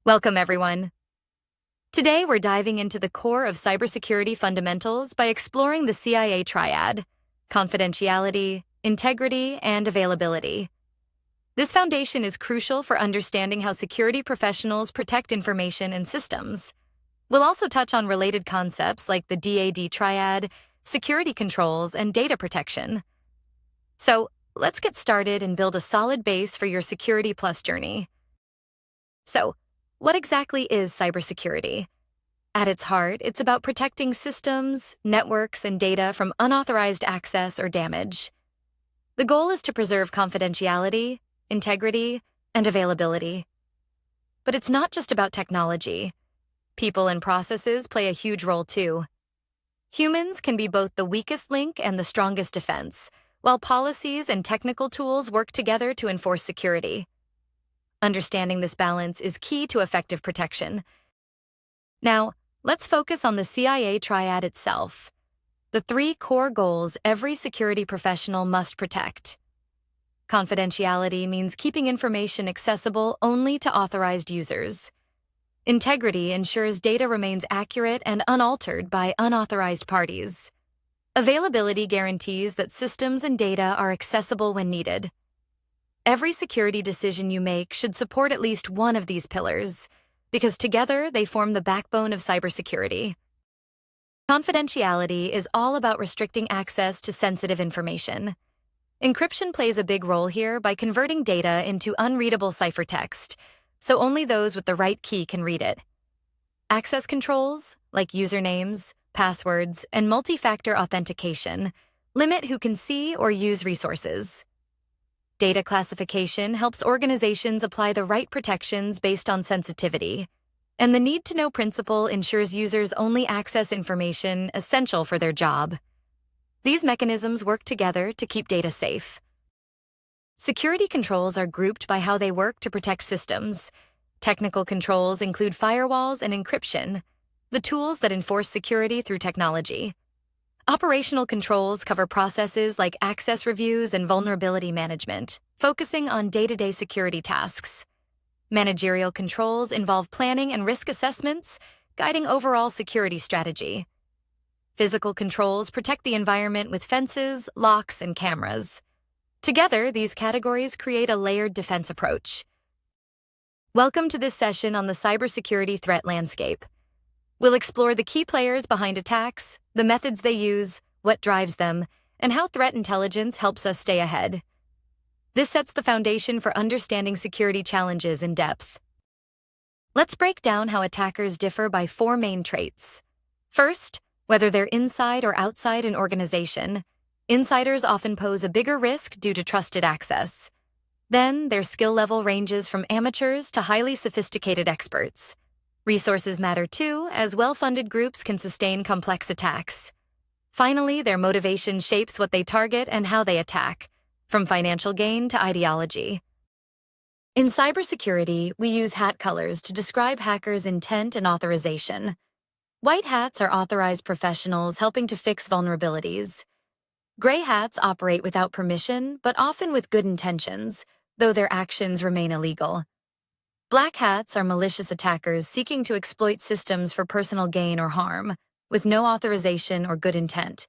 Welcome, everyone. Today, we're diving into the core of cybersecurity fundamentals by exploring the CIA Triad: confidentiality, integrity, and availability. This foundation is crucial for understanding how security professionals protect information and systems. We'll also touch on related concepts like the DAD Triad, security controls, and data protection. So, let's get started and build a solid base for your Security Plus journey. So, what exactly is cybersecurity? At its heart, it's about protecting systems, networks, and data from unauthorized access or damage. The goal is to preserve confidentiality, integrity, and availability. But it's not just about technology. People and processes play a huge role too. Humans can be both the weakest link and the strongest defense, while policies and technical tools work together to enforce security. Understanding this balance is key to effective protection. Now, let's focus on the CIA Triad itself, the three core goals every security professional must protect. Confidentiality means keeping information accessible only to authorized users. Integrity ensures data remains accurate and unaltered by unauthorized parties. Availability guarantees that systems and data are accessible when needed. Every security decision you make should support at least one of these pillars, because together they form the backbone of cybersecurity. Confidentiality is all about restricting access to sensitive information. Encryption plays a big role here by converting data into unreadable ciphertext, so only those with the right key can read it. Access controls, like usernames, passwords, and multi-factor authentication, limit who can see or use resources. Data classification helps organizations apply the right protections based on sensitivity, and the need-to-know principle ensures users only access information essential for their job. These mechanisms work together to keep data safe. Security controls are grouped by how they work to protect systems. Technical controls include firewalls and encryption, the tools that enforce security through technology. Operational controls cover processes like access reviews and vulnerability management, focusing on day-to-day security tasks. Managerial controls involve planning and risk assessments, guiding overall security strategy. Physical controls protect the environment with fences, locks, and cameras. Together, these categories create a layered defense approach. Welcome to this session on the cybersecurity threat landscape. We'll explore the key players behind attacks, the methods they use, what drives them, and how threat intelligence helps us stay ahead. This sets the foundation for understanding security challenges in depth. Let's break down how attackers differ by four main traits. First, whether they're inside or outside an organization. Insiders often pose a bigger risk due to trusted access. Then, their skill level ranges from amateurs to highly sophisticated experts. Resources matter too, as well-funded groups can sustain complex attacks. Finally, their motivation shapes what they target and how they attack, from financial gain to ideology. In cybersecurity, we use hat colors to describe hackers' intent and authorization. White hats are authorized professionals helping to fix vulnerabilities. Gray hats operate without permission, but often with good intentions, though their actions remain illegal. Black hats are malicious attackers seeking to exploit systems for personal gain or harm, with no authorization or good intent.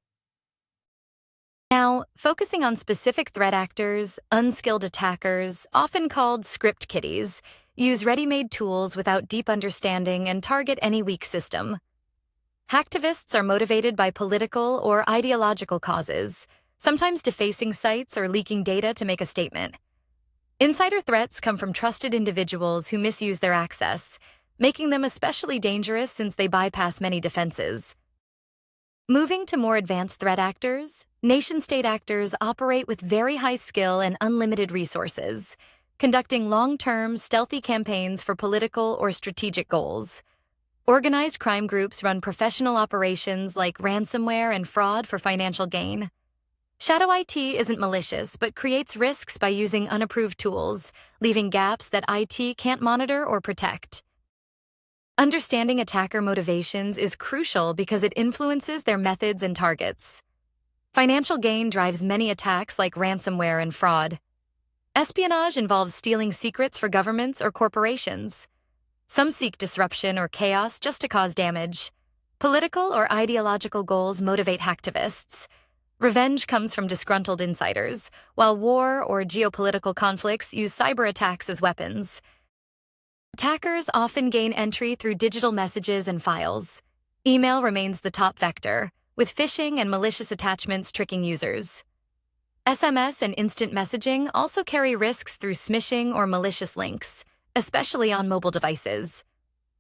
Now, focusing on specific threat actors, unskilled attackers, often called script kiddies, use ready-made tools without deep understanding and target any weak system. Hacktivists are motivated by political or ideological causes, sometimes defacing sites or leaking data to make a statement. Insider threats come from trusted individuals who misuse their access, making them especially dangerous since they bypass many defenses. Moving to more advanced threat actors, nation-state actors operate with very high skill and unlimited resources, conducting long-term, stealthy campaigns for political or strategic goals. Organized crime groups run professional operations like ransomware and fraud for financial gain. Shadow IT isn't malicious, but creates risks by using unapproved tools, leaving gaps that IT can't monitor or protect. Understanding attacker motivations is crucial because it influences their methods and targets. Financial gain drives many attacks like ransomware and fraud. Espionage involves stealing secrets for governments or corporations. Some seek disruption or chaos just to cause damage. Political or ideological goals motivate hacktivists. Revenge comes from disgruntled insiders, while war or geopolitical conflicts use cyber attacks as weapons. Attackers often gain entry through digital messages and files. Email remains the top vector, with phishing and malicious attachments tricking users. SMS and instant messaging also carry risks through smishing or malicious links, especially on mobile devices.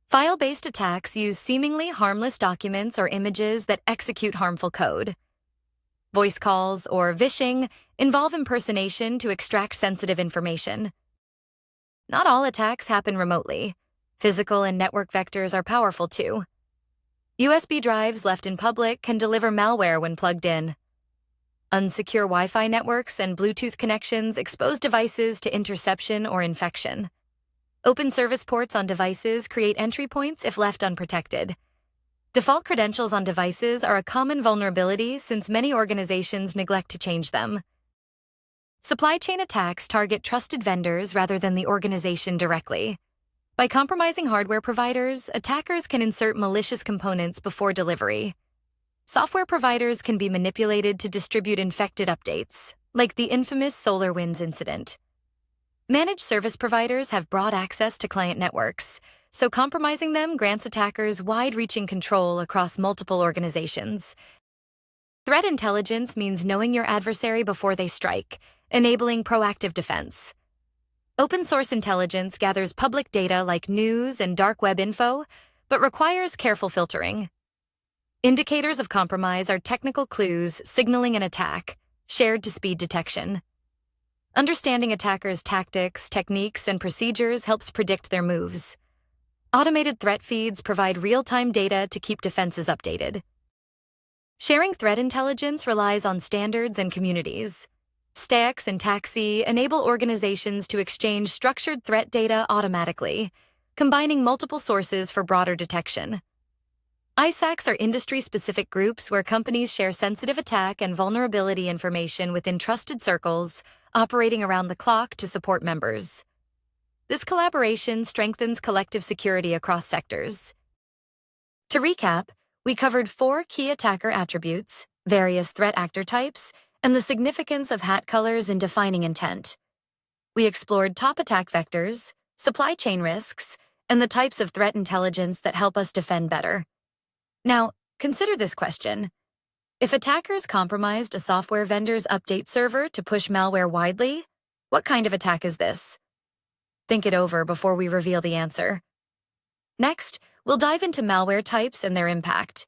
File-based attacks use seemingly harmless documents or images that execute harmful code. Voice calls, or vishing, involve impersonation to extract sensitive information. Not all attacks happen remotely. Physical and network vectors are powerful too. USB drives left in public can deliver malware when plugged in. Unsecure Wi-Fi networks and Bluetooth connections expose devices to interception or infection. Open service ports on devices create entry points if left unprotected. Default credentials on devices are a common vulnerability since many organizations neglect to change them. Supply chain attacks target trusted vendors rather than the organization directly. By compromising hardware providers, attackers can insert malicious components before delivery. Software providers can be manipulated to distribute infected updates, like the infamous SolarWinds incident. Managed service providers have broad access to client networks, so compromising them grants attackers wide-reaching control across multiple organizations. Threat intelligence means knowing your adversary before they strike, enabling proactive defense. Open-source intelligence gathers public data like news and dark web info, but requires careful filtering. Indicators of compromise are technical clues signaling an attack, shared to speed detection. Understanding attackers' tactics, techniques, and procedures helps predict their moves. Automated threat feeds provide real-time data to keep defenses updated. Sharing threat intelligence relies on standards and communities. STAX and TAXI enable organizations to exchange structured threat data automatically, combining multiple sources for broader detection. ISACs are industry-specific groups where companies share sensitive attack and vulnerability information within trusted circles, operating around the clock to support members. This collaboration strengthens collective security across sectors. To recap, we covered 4 key attacker attributes, various threat actor types, and the significance of hat colors in defining intent. We explored top attack vectors, supply chain risks, and the types of threat intelligence that help us defend better. Now, consider this question. If attackers compromised a software vendor's update server to push malware widely, what kind of attack is this? Think it over before we reveal the answer. Next, we'll dive into malware types and their impact.